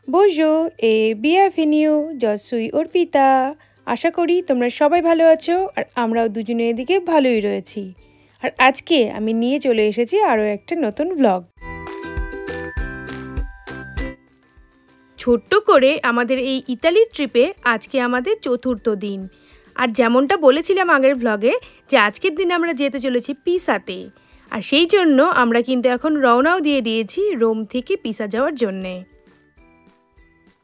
Bonjour et bienvenue, je suis Arpita. আশা করি তোমরা সবাই ভালো আছো আর আমরাও দুজনে এদিকে ভালোই রয়েছি। আর আজকে আমি নিয়ে চলে এসেছি আরও একটা নতুন ব্লগ। ছোট্ট করে আমাদের এই ইতালির ট্রিপে আজকে আমাদের চতুর্থ দিন। আর যেমনটা বলেছিলাম আগের ব্লগে যে আজকের দিন আমরা যেতে চলেছি পিসাতে। আর সেই জন্য আমরা কিন্তু এখন রওনাও দিয়ে দিয়েছি রোম থেকে পিসা যাওয়ার জন্যে।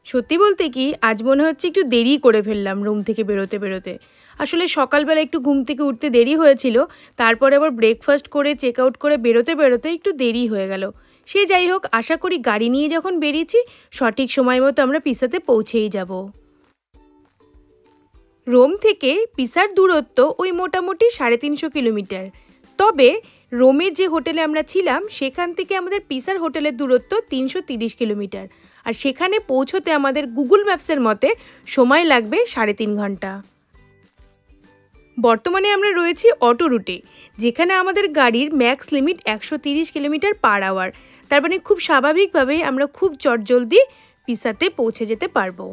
সত্যি বলতে কি আজ মনে হচ্ছে একটু দেরি করে ফেললাম রুম থেকে বেরোতে। আসলে সকালবেলা একটু ঘুম থেকে উঠতে দেরি হয়েছিল, তারপরে আবার ব্রেকফাস্ট করে চেক আউট করে বেরোতে একটু দেরি হয়ে গেল। সে যাই হোক, আশা করি গাড়ি নিয়ে যখন বেরিয়েছি সঠিক সময় মতো আমরা পিসাতে পৌঁছেই যাব। রোম থেকে পিসার দূরত্ব ওই মোটামুটি 350 কিলোমিটার। তবে রোমের যে হোটেলে আমরা ছিলাম সেখান থেকে আমাদের পিসার হোটেলের দূরত্ব 330 কিলোমিটার। আর সেখানে পৌঁছতে আমাদের গুগল ম্যাপসের মতে সময় লাগবে 3.5 ঘন্টা। বর্তমানে আমরা রয়েছি অটো রুটে, যেখানে আমাদের গাড়ির max limit 130 kilometre per hour. তার মানে খুব স্বাভাবিকভাবেই আমরা খুব চটজলদি পিসাতে পৌঁছে যেতে পারবো।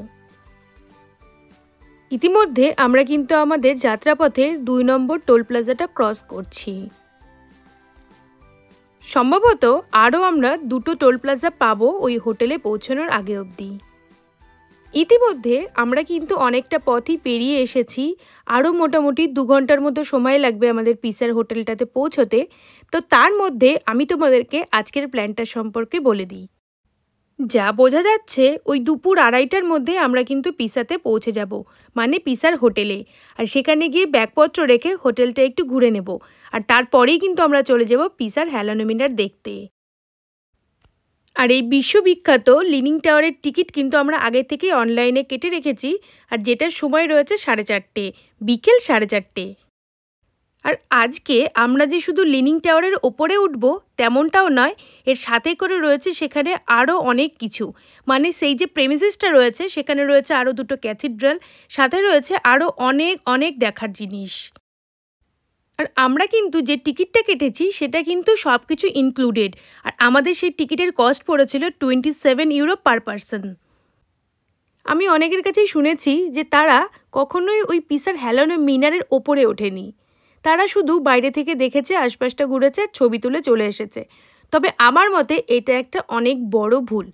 ইতিমধ্যে আমরা কিন্তু আমাদের যাত্রাপথের 2 নম্বর টোল প্লাজাটা ক্রস করছি। সম্ভবত আরও আমরা 2টো টোল প্লাজা পাবো ওই হোটেলে পৌঁছানোর আগে অবধি। ইতিমধ্যে আমরা কিন্তু অনেকটা পথই পেরিয়ে এসেছি। আরও মোটামুটি 2 ঘন্টার মতো সময় লাগবে আমাদের পিসার হোটেলটাতে পৌঁছতে। তো তার মধ্যে আমি তোমাদেরকে আজকের প্ল্যানটা সম্পর্কে বলে দিই। যা বোঝা যাচ্ছে ওই দুপুর 2:30টার মধ্যে আমরা কিন্তু পিসাতে পৌঁছে যাব, মানে পিসার হোটেলে। আর সেখানে গিয়ে ব্যাগপত্র রেখে হোটেলটা একটু ঘুরে নেব। আর তারপরেই কিন্তু আমরা চলে যাব পিসার হ্যালোনোমিনার দেখতে। আর এই বিশ্ববিখ্যাত লিনিং টাওয়ারের টিকিট কিন্তু আমরা আগে থেকেই অনলাইনে কেটে রেখেছি। আর যেটার সময় রয়েছে 4:30, বিকেল 4:30। আর আজকে আমরা যে শুধু লিনিং টাওয়ারের ওপরে উঠব তেমনটাও নয়, এর সাথে করে রয়েছে সেখানে আরও অনেক কিছু। মানে সেই যে প্রেমিসেসটা রয়েছে সেখানে রয়েছে আরও 2টো ক্যাথিড্রাল, সাথে রয়েছে আরও অনেক দেখার জিনিস। আর আমরা কিন্তু যে টিকিটটা কেটেছি সেটা কিন্তু সব কিছু ইনক্লুডেড। আর আমাদের সেই টিকিটের কস্ট পড়েছিল 27 ইউরো পার পারসন। আমি অনেকের কাছেই শুনেছি যে তারা কখনোই ওই পিসার হ্যালোনোমিনারের ওপরে ওঠেনি, তারা শুধু বাইরে থেকে দেখেছে, আশপাশটা ঘুরেছে, ছবি তুলে চলে এসেছে। তবে আমার মতে এটা একটা অনেক বড় ভুল,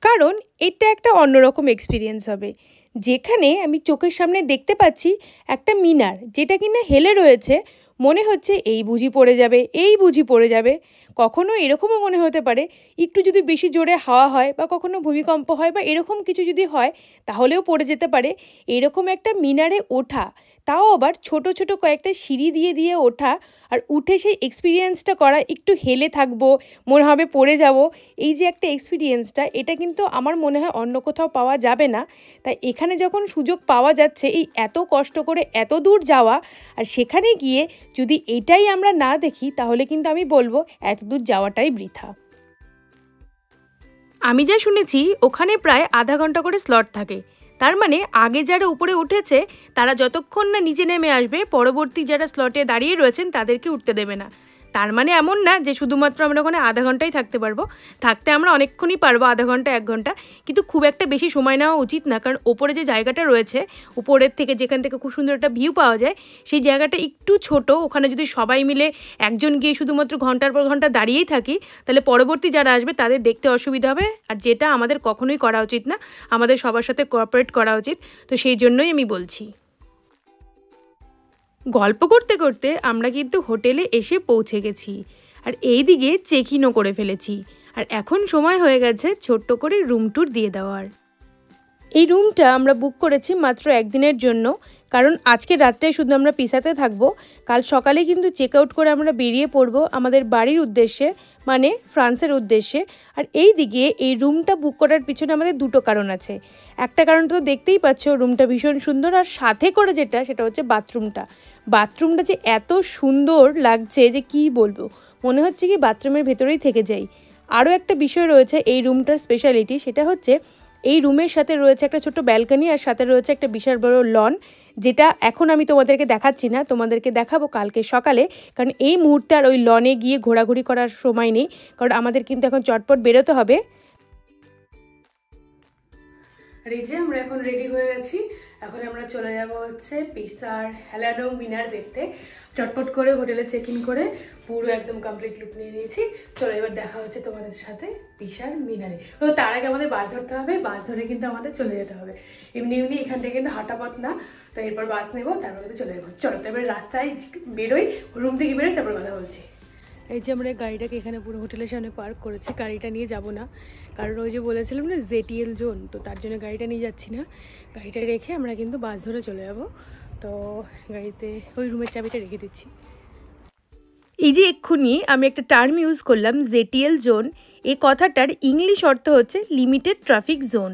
কারণ এটা একটা অন্যরকম এক্সপিরিয়েন্স হবে। যেখানে আমি চোখের সামনে দেখতে পাচ্ছি একটা মিনার যেটা কিনা হেলে রয়েছে, মনে হচ্ছে এই বুঝি পড়ে যাবে। কখনো এরকমও মনে হতে পারে একটু যদি বেশি জোরে হাওয়া হয় বা কখনো ভূমিকম্প হয় বা এরকম কিছু যদি হয় তাহলেও পড়ে যেতে পারে। এরকম একটা মিনারে ওঠা, তাও আবার ছোট কয়েকটা সিঁড়ি দিয়ে ওঠা, আর উঠে সেই এক্সপিরিয়েন্সটা করা, একটু হেলে থাকবো, মনে হবে পড়ে যাব, এই যে একটা এক্সপিরিয়েন্সটা, এটা কিন্তু আমার মনে হয় অন্য কোথাও পাওয়া যাবে না। তাই এখানে যখন সুযোগ পাওয়া যাচ্ছে এই এত কষ্ট করে এত দূর যাওয়া, আর সেখানে গিয়ে যদি এটাই আমরা না দেখি তাহলে কিন্তু আমি বলবো এত দূর যাওয়াটাই বৃথা। আমি যা শুনেছি ওখানে প্রায় আধা ঘন্টা করে স্লট থাকে। তার মানে আগে যারা উপরে উঠেছে তারা যতক্ষণ না নিচে নেমে আসবে, পরবর্তী যারা স্লটে দাঁড়িয়ে রয়েছেন তাদেরকে উঠতে দেবে না। তার মানে এমন না যে শুধুমাত্র আমরা ওখানে আধা ঘন্টাই থাকতে পারবো, থাকতে আমরা অনেকক্ষণই পারবো, আধা ঘন্টা 1 ঘন্টা, কিন্তু খুব একটা বেশি সময় নেওয়া উচিত না। কারণ ওপরে যে জায়গাটা রয়েছে, উপরের থেকে যেখান থেকে খুব সুন্দর একটা ভিউ পাওয়া যায়, সেই জায়গাটা একটু ছোট। ওখানে যদি সবাই মিলে একজন গিয়ে শুধুমাত্র ঘন্টার পর ঘন্টা দাঁড়িয়েই থাকি তাহলে পরবর্তী যারা আসবে তাদের দেখতে অসুবিধা হবে, আর যেটা আমাদের কখনোই করা উচিত না। আমাদের সবার সাথে কোঅপারেট করা উচিত। তো সেই জন্যই আমি বলছি। গল্প করতে আমরা কিন্তু হোটেলে এসে পৌঁছে গেছি, আর এই দিকে চেক ইনও করে ফেলেছি। আর এখন সময় হয়ে গেছে ছোট্ট করে রুম ট্যুর দিয়ে দেওয়ার। এই রুমটা আমরা বুক করেছি মাত্র 1 দিনের জন্য, কারণ আজকে রাতটাই শুধু আমরা পিসাতে থাকবো। কাল সকালে কিন্তু চেক আউট করে আমরা বেরিয়ে পড়বো আমাদের বাড়ির উদ্দেশ্যে, মানে ফ্রান্সের উদ্দেশ্যে। আর এই দিকে এই রুমটা বুক করার পিছনে আমাদের 2টো কারণ আছে। একটা কারণ তো দেখতেই পাচ্ছ, রুমটা ভীষণ সুন্দর, আর সাথে করে সেটা হচ্ছে বাথরুমটা যে এত সুন্দর লাগছে যে কি বলবো, মনে হচ্ছে কি বাথরুমের ভেতরেই থেকে যাই। আরও একটা বিষয় রয়েছে এই রুমটার স্পেশালিটি, সেটা হচ্ছে এই রুমের সাথে রয়েছে একটা ছোট্ট ব্যালকনি, আর সাথে রয়েছে একটা বিশাল বড় লন, যেটা এখন আমি তোমাদেরকে দেখাচ্ছি না, তোমাদেরকে দেখাবো কালকে সকালে। কারণ এই মুহূর্তে আর ওই লনে গিয়ে ঘোরাঘুরি করার সময় নেই, কারণ আমাদের কিন্তু এখন চটপট বেরোতে হবে। আর এই যে আমরা এখন রেডি হয়ে গেছি, এখন আমরা চলে যাব হচ্ছে পিসার হেলানো মিনার দেখতে। চটপট করে হোটেলে চেক ইন করে পুরো একদম কমপ্লিট লুক নিয়ে নিয়েছি। চলো এবার দেখা হচ্ছে তোমাদের সাথে পিসার মিনারে। তো তার আগে আমাদের বাস ধরতে হবে, বাস ধরে কিন্তু আমাদের চলে যেতে হবে। এমনি এখান থেকে কিন্তু হাঁটা পথ না, তো এরপর বাস নেবো, তারপর কিন্তু চলে যাবো। চলো তারপরে রাস্তায় বেরোই, রুম থেকে বেরোই, তারপর কথা বলছি। এই যে আমরা গাড়িটাকে এখানে পুরো হোটেলের সামনে পার্ক করেছি, গাড়িটা নিয়ে যাব না, কারণ ওই যে বলেছিলাম না জেটিএল জোন, তো তার জন্য গাড়িটা নিয়ে যাচ্ছি না। গাড়িটা রেখে আমরা কিন্তু বাস ধরে চলে যাব। তো গাড়িতে ওই রুমের চাবিটা রেখে দিচ্ছি। এই যে এক্ষুনি আমি একটা টার্ম ইউজ করলাম জেটিএল জোন, এই কথাটার ইংলিশ অর্থ হচ্ছে লিমিটেড ট্রাফিক জোন।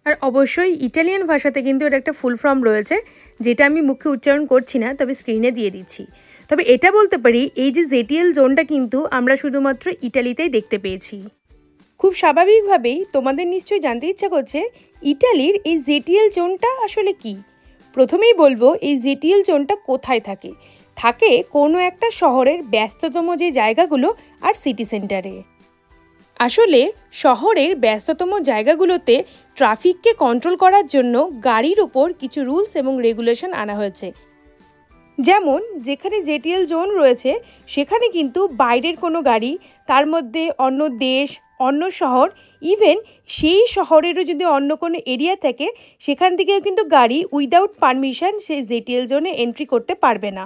আর অবশ্যই ইটালিয়ান ভাষাতে কিন্তু এটা একটা ফুল ফর্ম রয়েছে, যেটা আমি মুখে উচ্চারণ করছি না, তবে স্ক্রিনে দিয়ে দিচ্ছি। তবে এটা বলতে পারি এই যে জেটিএল জোনটা কিন্তু আমরা শুধুমাত্র ইটালিতেই দেখতে পেয়েছি। খুব স্বাভাবিকভাবেই তোমাদের নিশ্চয়ই জানতে ইচ্ছা করছে ইটালির এই জেটিএল জোনটা আসলে কি। প্রথমেই বলবো এই জেটিএল জোনটা কোথায় থাকে। থাকে কোনো একটা শহরের ব্যস্ততম যে জায়গাগুলো আর সিটি সেন্টারে। আসলে শহরের ব্যস্ততম জায়গাগুলোতে ট্রাফিককে কন্ট্রোল করার জন্য গাড়ির উপর কিছু রুলস এবং রেগুলেশন আনা হয়েছে। যেমন যেখানে জেটিএল জোন রয়েছে সেখানে কিন্তু বাইরের কোনো গাড়ি, তার মধ্যে অন্য দেশ, অন্য শহর, ইভেন সেই শহরেরও যদি অন্য কোনো এরিয়া থাকে সেখান থেকেও কিন্তু গাড়ি উইদাউট পারমিশন সেই জেটিএল জোনে এন্ট্রি করতে পারবে না।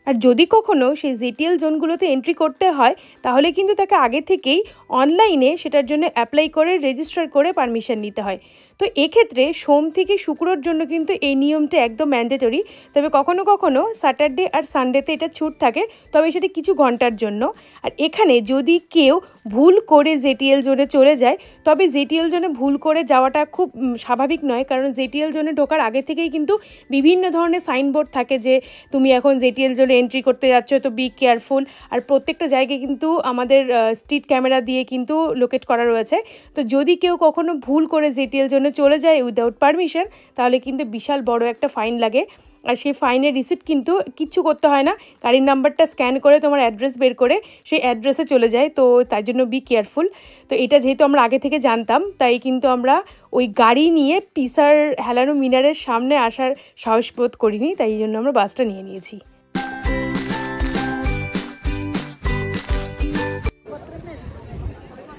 আর যদি কখনো সেই জেটিএল জোনগুলোতে এন্ট্রি করতে হয় তাহলে কিন্তু তাকে আগে থেকেই অনলাইনে সেটার জন্য অ্যাপ্লাই করে রেজিস্টার করে পারমিশন নিতে হয়। তো এক্ষেত্রে সোম থেকে শুক্রর জন্য কিন্তু এই নিয়মটা একদম ম্যান্ডেটরি। তবে কখনো কখনো স্যাটারডে আর সানডেতে এটা ছুট থাকে, তবে সেটা কিছু ঘন্টার জন্য। আর এখানে যদি কেউ ভুল করে জেটিএল জোনে চলে যায়, তবে জেটিএল জোনে ভুল করে যাওয়াটা খুব স্বাভাবিক নয়, কারণ জেটিএল জোনে ঢোকার আগে থেকেই কিন্তু বিভিন্ন ধরনের সাইনবোর্ড থাকে যে তুমি এখন জেটিএল জোনে এন্ট্রি করতে যাচ্ছ, তো বি কেয়ারফুল। আর প্রত্যেকটা জায়গায় কিন্তু আমাদের স্ট্রিট ক্যামেরা দিয়ে কিন্তু লোকেট করা রয়েছে। তো যদি কেউ কখনো ভুল করে জেটিএল জোনে চলে যায় উইদাউট পারমিশন, তাহলে কিন্তু বিশাল বড় একটা ফাইন লাগে। আর সেই ফাইনের রিসিপ্ট কিন্তু কিচ্ছু করতে হয় না, গাড়ির নাম্বারটা স্ক্যান করে তোমার অ্যাড্রেস বের করে সেই অ্যাড্রেসে চলে যায়। তো তার জন্য বি কেয়ারফুল। তো এটা যেহেতু আমরা আগে থেকে জানতাম, তাই কিন্তু আমরা ওই গাড়ি নিয়ে পিসার হেলানো মিনারের সামনে আসার সাহস বোধ করিনি, তাই জন্য আমরা বাসটা নিয়ে নিয়েছি।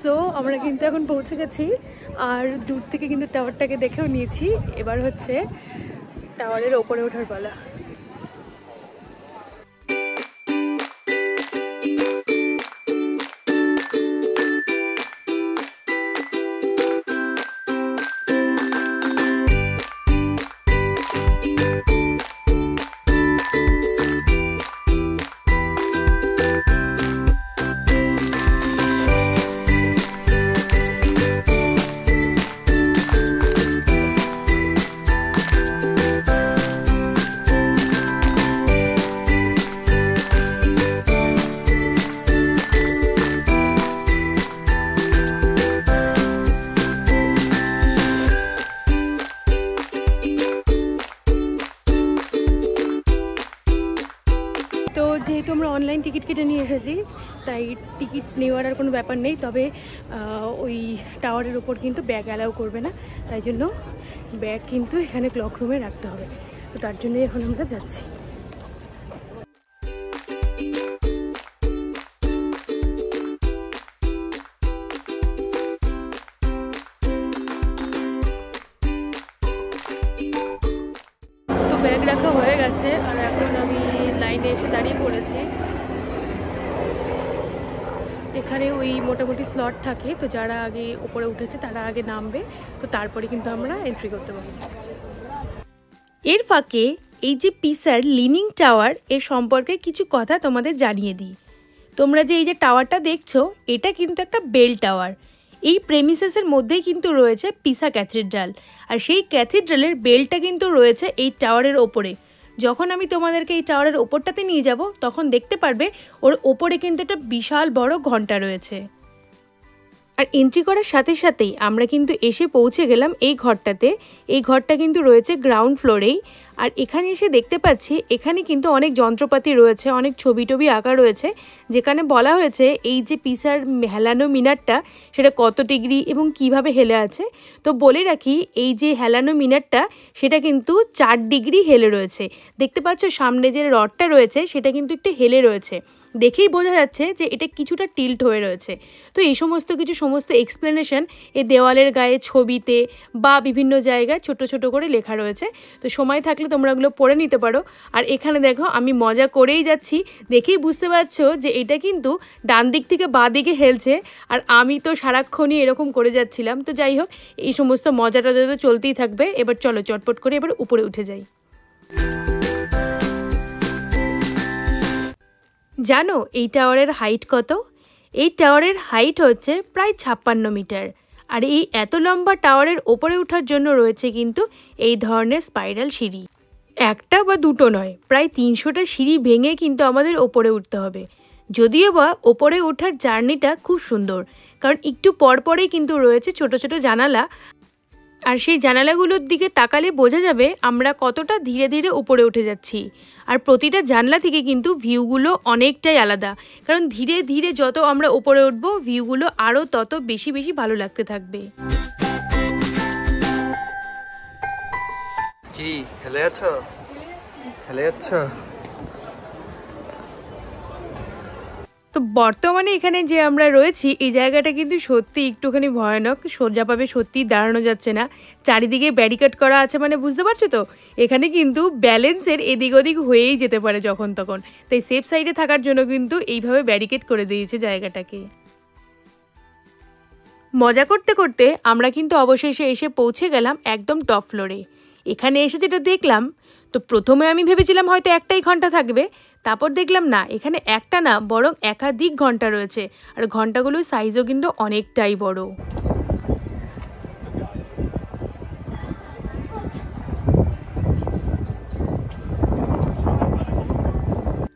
সো আমরা কিন্তু এখন পৌঁছে গেছি, আর দূর থেকে কিন্তু টাওয়ারটাকে দেখেও নিয়েছি। এবার হচ্ছে টাওয়ারের ওপরে ওঠার পালা। তো যেহেতু আমরা অনলাইন টিকিট কেটে নিয়ে এসেছি, তাই টিকিট নেওয়ার আর কোনো ব্যাপার নেই। তবে ওই টাওয়ারের ওপর কিন্তু ব্যাগ অ্যালাউ করবে না, তাই জন্য ব্যাগ কিন্তু এখানে ক্লক রুমে রাখতে হবে। তো তার জন্যই এখন আমরা যাচ্ছি। তো ব্যাগ রাখা হয়ে গেছে, আর এখন আমি লাইনে এসে দাঁড়িয়ে পড়েছি। এখানে ওই মোটামুটি স্লট থাকে, তো যারা আগে উপরে উঠেছে তারা আগে নামবে, তো তারপরে কিন্তু আমরা এন্ট্রি করতে পারবো। এর ফাঁকে এই যে পিসার লিনিং টাওয়ার, এর সম্পর্কে কিছু কথা তোমাদের জানিয়ে দিই। তোমরা যে এই যে টাওয়ারটা দেখছো, এটা কিন্তু একটা বেল টাওয়ার। এই প্রেমিসেসের মধ্যেই কিন্তু রয়েছে পিসা ক্যাথিড্রাল, আর সেই ক্যাথিড্রালের বেলটা কিন্তু রয়েছে এই টাওয়ারের ওপরে। যখন আমি তোমাদেরকে এই টাওয়ারের ওপরটাতে নিয়ে যাব, তখন দেখতে পারবে ওর ওপরে কিন্তু একটা বিশাল বড় ঘন্টা রয়েছে। আর এন্ট্রি করার সাথে সাথেই আমরা কিন্তু এসে পৌঁছে গেলাম এই ঘরটাতে। এই ঘরটা কিন্তু রয়েছে গ্রাউন্ড ফ্লোরেই। আর এখানে এসে দেখতে পাচ্ছি এখানে কিন্তু অনেক যন্ত্রপাতি রয়েছে, অনেক ছবি টবি আঁকা রয়েছে, যেখানে বলা হয়েছে এই যে পিসার হেলানো মিনারটা সেটা কত ডিগ্রি এবং কিভাবে হেলে আছে। তো বলে রাখি, এই যে হেলানো মিনারটা সেটা কিন্তু 4 ডিগ্রি হেলে রয়েছে। দেখতে পাচ্ছ সামনে যে রডটা রয়েছে সেটা কিন্তু একটু হেলে রয়েছে, দেখেই বোঝা যাচ্ছে যে এটা কিছুটা টিল্ট হয়ে রয়েছে। তো এই সমস্ত এক্সপ্লেনেশন এই দেওয়ালের গায়ে, ছবিতে বা বিভিন্ন জায়গায় ছোট ছোট করে লেখা রয়েছে। তো সময় থাকলে তোমরা ওগুলো পড়ে নিতে পারো। আর এখানে দেখো আমি মজা করেই যাচ্ছি, দেখেই বুঝতে পারছো যে এটা কিন্তু ডান দিক থেকে বাঁ দিকে হেলছে, আর আমি তো সারাক্ষণই এরকম করে যাচ্ছিলাম। তো যাই হোক, এই সমস্ত মজাটা তো চলতেই থাকবে। এবার চলো চটপট করে এবার উপরে উঠে যাই। জানো এই টাওয়ারের হাইট কত? এই টাওয়ারের হাইট হচ্ছে প্রায় 56 মিটার। আর এই এত লম্বা টাওয়ারের ওপরে ওঠার জন্য রয়েছে কিন্তু এই ধরনের স্পাইরাল সিঁড়ি। একটা বা দুটো নয়, প্রায় 300টা সিঁড়ি ভেঙে কিন্তু আমাদের ওপরে উঠতে হবে। যদিও বা ওপরে ওঠার জার্নিটা খুব সুন্দর, কারণ একটু পরপরেই কিন্তু রয়েছে ছোট ছোট জানালা। আর সেই জানালাগুলোর দিকে তাকালে বোঝা যাবে আমরা কতটা ধীরে ধীরে উপরে উঠে যাচ্ছি। আর প্রতিটা জানলা থেকে কিন্তু ভিউগুলো অনেকটাই আলাদা, কারণ ধীরে ধীরে যত আমরা উপরে উঠবো ভিউগুলো আরও তত বেশি বেশি ভালো লাগতে থাকবে। কি হেলে আছো? হেলে যাচ্ছ? তো বর্তমানে এখানে যে আমরা রয়েছি এই জায়গাটা কিন্তু সত্যি একটুখানি ভয়ানক, সোজাভাবে সত্যি দাঁড়ানো যাচ্ছে না। চারিদিকে ব্যারিকেড করা আছে, মানে বুঝতে পারছো তো, এখানে কিন্তু ব্যালেন্সের এদিক ওদিক হয়েই যেতে পারে যখন তখন। তাই সেফ সাইডে থাকার জন্য কিন্তু এইভাবে ব্যারিকেড করে দিয়েছে জায়গাটাকে। মজা করতে করতে আমরা কিন্তু অবশেষে এসে পৌঁছে গেলাম একদম টপ ফ্লোরে। এখানে এসে যেটা দেখলাম, তো প্রথমে আমি ভেবেছিলাম হয়তো একটাই ঘন্টা থাকবে, তারপর দেখলাম না, এখানে একটা না বরং একাধিক ঘন্টা রয়েছে। আর ঘন্টাগুলোর সাইজও কিন্তু অনেকটাই বড়।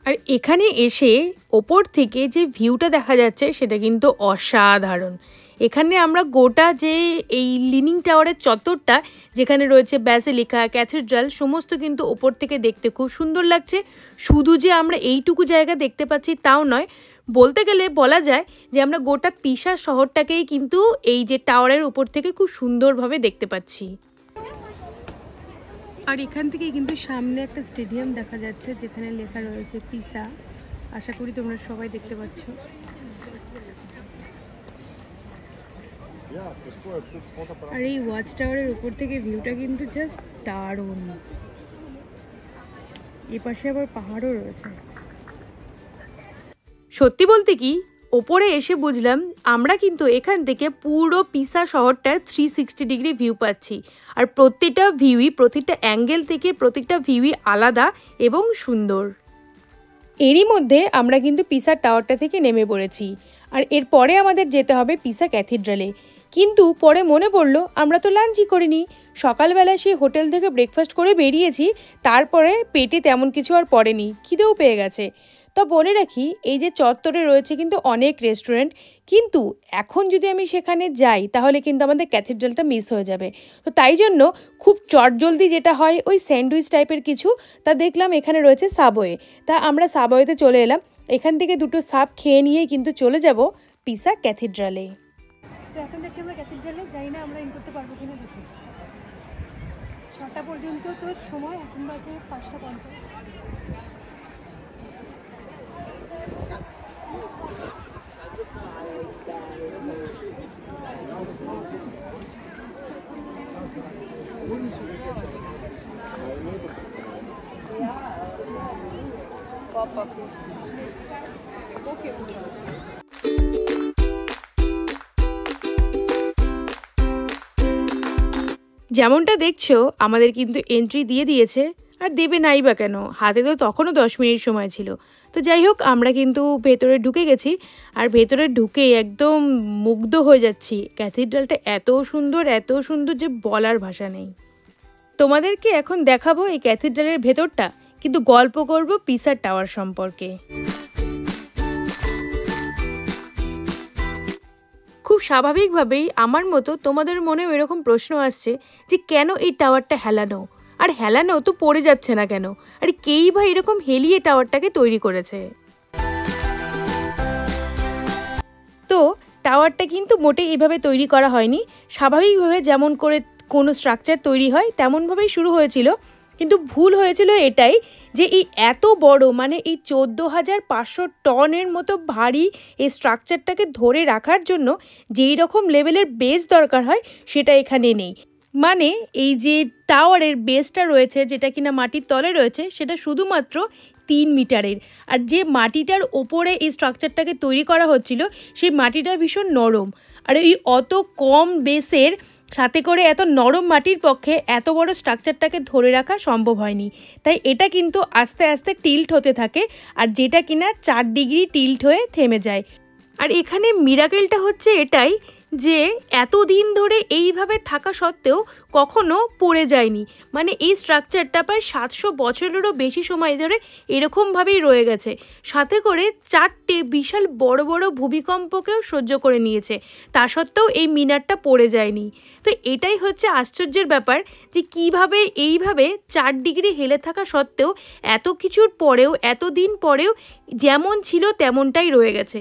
আর এখানে এসে ওপর থেকে যে ভিউটা দেখা যাচ্ছে সেটা কিন্তু অসাধারণ। এখানে আমরা গোটা যে এই লিনিং টাওয়ারের চত্বরটা, যেখানে রয়েছে ব্যাসিলিকা, ক্যাথিড্রাল, সমস্ত কিন্তু ওপর থেকে দেখতে খুব সুন্দর লাগছে। শুধু যে আমরা এইটুকু জায়গা দেখতে পাচ্ছি তাও নয়, বলতে গেলে বলা যায় যে আমরা গোটা পিসা শহরটাকেই কিন্তু এই যে টাওয়ারের উপর থেকে খুব সুন্দরভাবে দেখতে পাচ্ছি। আর এখান থেকে কিন্তু সামনে একটা স্টেডিয়াম দেখা যাচ্ছে যেখানে লেখা রয়েছে পিসা। আশা করি তোমরা সবাই দেখতে পাচ্ছ। আর এই ওয়াচ টাওয়ারের উপর থেকে ভিউটা কিন্তু জাস্ট দারুণ। এপাশে আবার পাহাড়ও রয়েছে। সত্যি বলতে কি, ওপরে এসে বুঝলাম আমরা কিন্তু এখান থেকে পুরো পিসা শহরটার 360 ডিগ্রি ভিউ পাচ্ছি। আর প্রতিটা ভিউই, প্রতিটা অ্যাঙ্গেল থেকে প্রতিটা ভিউই আলাদা এবং সুন্দর। এরই মধ্যে আমরা কিন্তু পিসা টাওয়ারটা থেকে নেমে পড়েছি। আর এরপরে আমাদের যেতে হবে পিসা ক্যাথিড্রালে। কিন্তু পরে মনে পড়লো আমরা তো লাঞ্চই করিনি। সকালবেলা সেই হোটেল থেকে ব্রেকফাস্ট করে বেরিয়েছি, তারপরে পেটে তেমন কিছু আর পড়েনি, খিদেও পেয়ে গেছে। তো বলে রাখি, এই যে চত্বরে রয়েছে কিন্তু অনেক রেস্টুরেন্ট, কিন্তু এখন যদি আমি সেখানে যাই তাহলে কিন্তু আমাদের ক্যাথিড্রালটা মিস হয়ে যাবে। তো তাই জন্য খুব চটজলদি যেটা হয় ওই স্যান্ডউইচ টাইপের কিছু, তা দেখলাম এখানে রয়েছে সাবওয়ে। তা আমরা সাবওয়েতে চলে এলাম। এখান থেকে দুটো সাব খেয়ে নিয়েই কিন্তু চলে যাব পিসা ক্যাথিড্রালে। তো এখন দেখছি আমরা ক্যাথিড্রালে যাই না, আমরা ইন করতে পারবো কিনা দেখি। 6টা পর্যন্ত তো সময়, এখন বাজে 5টা 50। যেমনটা দেখছো আমাদের কিন্তু এন্ট্রি দিয়ে দিয়েছে, আর দেবে নাই বা কেন, হাতে তো তখনও 10 মিনিট সময় ছিল। তো যাই হোক, আমরা কিন্তু ভেতরে ঢুকে গেছি। আর ভেতরে ঢুকে একদম মুগ্ধ হয়ে যাচ্ছি। ক্যাথিড্রালটা এত সুন্দর যে বলার ভাষা নেই। তোমাদেরকে এখন দেখাবো এই ক্যাথিড্রালের ভেতরটা, কিন্তু গল্প করব পিসা টাওয়ার সম্পর্কে। খুব স্বাভাবিকভাবেই আমার মতো তোমাদের মনেও এরকম প্রশ্ন আসছে যে কেন এই টাওয়ারটা হেলানো, আর হেলানো তো পড়ে যাচ্ছে না কেন, আর কেই বা এরকম হেলিয়ে টাওয়ারটাকে তৈরি করেছে। তো টাওয়ারটা কিন্তু মোটে এইভাবে তৈরি করা হয়নি, স্বাভাবিকভাবে যেমন করে কোনো স্ট্রাকচার তৈরি হয় তেমনভাবেই শুরু হয়েছিল। কিন্তু ভুল হয়েছিল এটাই যে এই এত বড় মানে এই 14,500 টনের মতো ভারী এই স্ট্রাকচারটাকে ধরে রাখার জন্য যেই রকম লেভেলের বেস দরকার হয় সেটা এখানে নেই। মানে এই যে টাওয়ারের বেসটা রয়েছে যেটা কিনা মাটির তলে রয়েছে সেটা শুধুমাত্র 3 মিটারের, আর যে মাটিটার ওপরে এই স্ট্রাকচারটাকে তৈরি করা হচ্ছিল সেই মাটিটা ভীষণ নরম, আর এই অত কম বেসের সাথে করে এত নরম মাটির পক্ষে এত বড় স্ট্রাকচারটাকে ধরে রাখা সম্ভব হয়নি। তাই এটা কিন্তু আস্তে আস্তে টিল্ট হতে থাকে, আর যেটা কিনা 4 ডিগ্রি টিল্ট হয়ে থেমে যায়। আর এখানে মিরাকেলটা হচ্ছে এটাই যে এতদিন ধরে এইভাবে থাকা সত্ত্বেও কখনো পড়ে যায়নি। মানে এই স্ট্রাকচারটা প্রায় 700 বছরেরও বেশি সময় ধরে এরকমভাবেই রয়ে গেছে, সাথে করে 4টে বিশাল বড় বড় ভূমিকম্পকেও সহ্য করে নিয়েছে, তা সত্ত্বেও এই মিনারটা পড়ে যায়নি। তো এটাই হচ্ছে আশ্চর্যের ব্যাপার যে কিভাবে এইভাবে 4 ডিগ্রি হেলে থাকা সত্ত্বেও এত কিছুর পরেও এতদিন পরেও যেমন ছিল তেমনটাই রয়ে গেছে।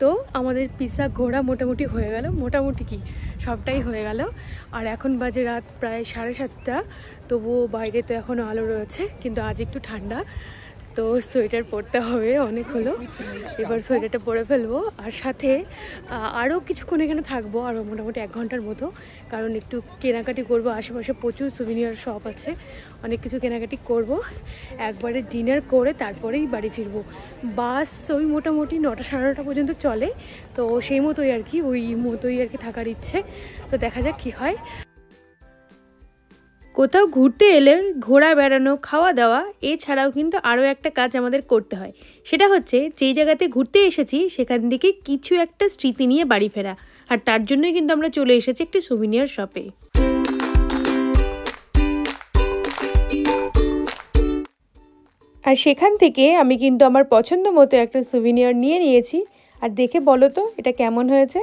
তো আমাদের পিৎজা ঘোরা মোটামুটি হয়ে গেল, মোটামুটি কি সবটাই হয়ে গেল। আর এখন বাজে রাত প্রায় 7:30, তবুও বাইরে তো এখনও আলো রয়েছে, কিন্তু আজ একটু ঠান্ডা, তো সোয়েটার পরতে হবে। অনেক হলো, এবার সোয়েটারটা পরে ফেলবো। আর সাথে আরও কিছুক্ষণ এখানে থাকবো, আরও মোটামুটি 1 ঘন্টার মতো, কারণ একটু কেনাকাটি করব। আশেপাশে প্রচুর সুভিনিয়ার শপ আছে, অনেক কিছু কেনাকাটি করব। একবারে ডিনার করে তারপরেই বাড়ি ফিরবো। বাস ওই মোটামুটি 9টা সাড়ে 9টা পর্যন্ত চলে, তো সেই মতোই আর কি, ওই মতোই আর কি থাকার ইচ্ছে। তো দেখা যাক কী হয়। কোথাও ঘুরতে এলে ঘোরা, বেড়ানো, খাওয়া দাওয়া এছাড়াও কিন্তু আরও একটা কাজ আমাদের করতে হয়, সেটা হচ্ছে যেই জায়গাতে ঘুরতে এসেছি সেখান থেকে কিছু একটা স্মৃতি নিয়ে বাড়ি ফেরা। আর তার জন্যই কিন্তু আমরা চলে এসেছি একটি সুভিনিয়ার শপে। আর সেখান থেকে আমি কিন্তু আমার পছন্দ মতো একটা সুভিনিয়ার নিয়ে নিয়েছি। আর দেখে বলো তো এটা কেমন হয়েছে।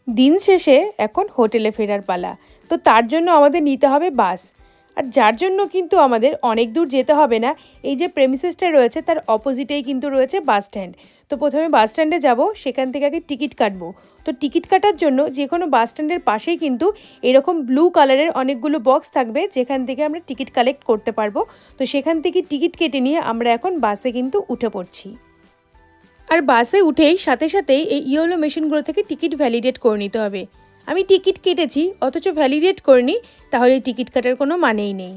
দিন শেষে এখন হোটেলে ফেরার পালা, তো তার জন্য আমাদের নিতে হবে বাস। আর যার জন্য কিন্তু আমাদের অনেক দূর যেতে হবে না, এই যে প্রেমিসেসটা রয়েছে তার অপোজিটেই কিন্তু রয়েছে বাস স্ট্যান্ড। তো প্রথমে বাস স্ট্যান্ডে যাব, সেখান থেকে আগে টিকিট কাটবো। তো টিকিট কাটার জন্য যে কোনো বাস স্ট্যান্ডের পাশেই কিন্তু এরকম ব্লু কালারের অনেকগুলো বক্স থাকবে, যেখান থেকে আমরা টিকিট কালেক্ট করতে পারবো। তো সেখান থেকে টিকিট কেটে নিয়ে আমরা এখন বাসে কিন্তু উঠে পড়ছি। আর বাসে উঠেই সাথে সাথেই এই ইয়েলো মেশিনগুলো থেকে টিকিট ভ্যালিডেট করে নিতে হবে। আমি টিকিট কেটেছি অথচ ভ্যালিডেট করিনি, তাহলে টিকিট কাটার কোনো মানেই নেই।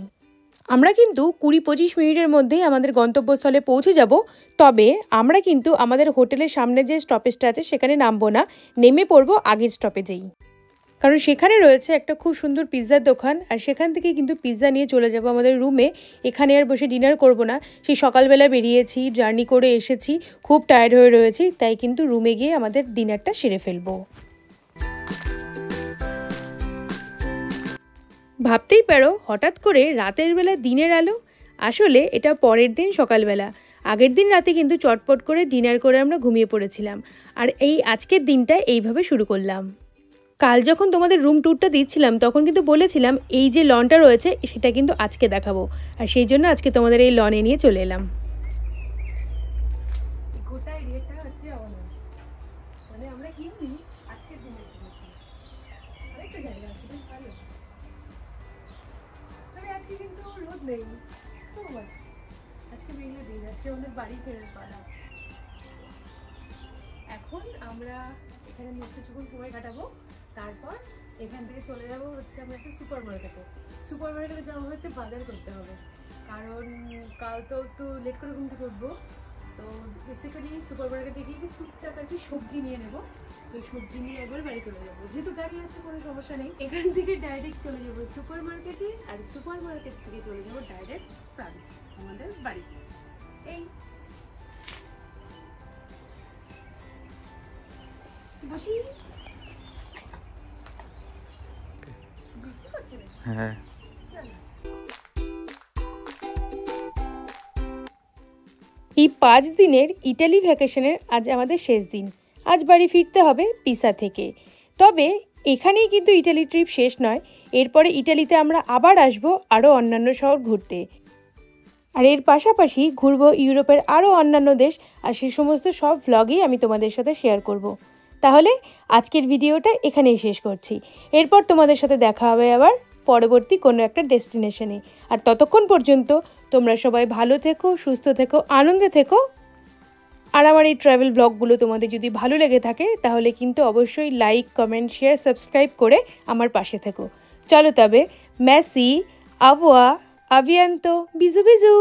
আমরা কিন্তু 20-25 মিনিটের মধ্যেই আমাদের গন্তব্যস্থলে পৌঁছে যাব। তবে আমরা কিন্তু আমাদের হোটেলের সামনে যে স্টপেজটা আছে সেখানে নামবো না, নেমে পড়বো আগের স্টপেজেই। কারণ সেখানে রয়েছে একটা খুব সুন্দর পিৎজার দোকান, আর সেখান থেকে কিন্তু পিৎজা নিয়ে চলে যাব আমাদের রুমে। এখানে আর বসে ডিনার করব না, সেই সকালবেলা বেরিয়েছি, জার্নি করে এসেছি, খুব টায়ার্ড হয়ে রয়েছি, তাই কিন্তু রুমে গিয়ে আমাদের ডিনারটা সেরে ফেলবো। ভাবতেই পারো হঠাৎ করে রাতের বেলা দিনের আলো, আসলে এটা পরের দিন সকালবেলা। আগের দিন রাতে কিন্তু চটপট করে ডিনার করে আমরা ঘুমিয়ে পড়েছিলাম, আর এই আজকের দিনটা এইভাবে শুরু করলাম। কাল যখন তোমাদের রুম ট্যুরটা দিচ্ছিলাম তখন কিন্তু বলেছিলাম এই যে লনটা রয়েছে সেটা কিন্তু আজকে দেখাবো, আর সেই জন্য আজকে তোমাদের এই লনে নিয়ে চলে এলাম। গোটা এরিয়াটা হচ্ছে মানে আমরা কিন্তু আজকের দিনে আরেকটা জায়গা আছে বেশ ভালো, তবে আজকে কিন্তু রোদ নেই, আজকে বেরিয়ে দিন, আজকে আমাদের বাড়ি ফেরার পালা। এখন আমরা এখানে কিছুক্ষণ সময় কাটাবো, তারপর এখান থেকে চলে যাবো হচ্ছে আমরা একটা সুপার মার্কেটে যাওয়া হচ্ছে বাজার করতে হবে, কারণ কাল তো একটু লেট করে ঘুম থেকে উঠবো। তো বেসিক্যালি সুপার মার্কেটে গিয়ে টুকটাক আর কি সবজি নিয়ে নেবো। তো সবজি নিয়ে একবার বাড়ি চলে যাবো, যেহেতু গাড়ি আছে কোনো সমস্যা নেই। এখান থেকে ডাইরেক্ট চলে যাবো সুপার মার্কেটে, আর সুপার মার্কেট থেকে চলে যাবো ডাইরেক্ট ফ্রান্স আমাদের বাড়িতে। এই বসি, বুঝতে পারছি না। হ্যাঁ এই 5 দিনের ইটালি ভ্যাকেশনের আজ আমাদের শেষ দিন। আজ বাড়ি ফিরতে হবে পিসা থেকে। তবে এখানেই কিন্তু ইটালি ট্রিপ শেষ নয়, এরপরে ইটালিতে আমরা আবার আসব আরও অন্যান্য শহর ঘুরতে। আর এর পাশাপাশি ঘুরবো ইউরোপের আরও অন্যান্য দেশ, আর সেই সমস্ত সব ভ্লগই আমি তোমাদের সাথে শেয়ার করব। তাহলে আজকের ভিডিওটা এখানেই শেষ করছি। এরপর তোমাদের সাথে দেখা হবে আবার পরবর্তী কোনো একটা ডেস্টিনেশনে। আর ততক্ষণ পর্যন্ত তোমরা সবাই ভালো থেকো, সুস্থ থেকো, আনন্দে থেকো। আর আমার এই ট্রাভেল ব্লগগুলো তোমাদের যদি ভালো লেগে থাকে তাহলে কিন্তু অবশ্যই লাইক, কমেন্ট, শেয়ার, সাবস্ক্রাইব করে আমার পাশে থেকো। চলো তবে, মেসি, আভোয়া, আভিয়ান্তো, বিজু বিজু।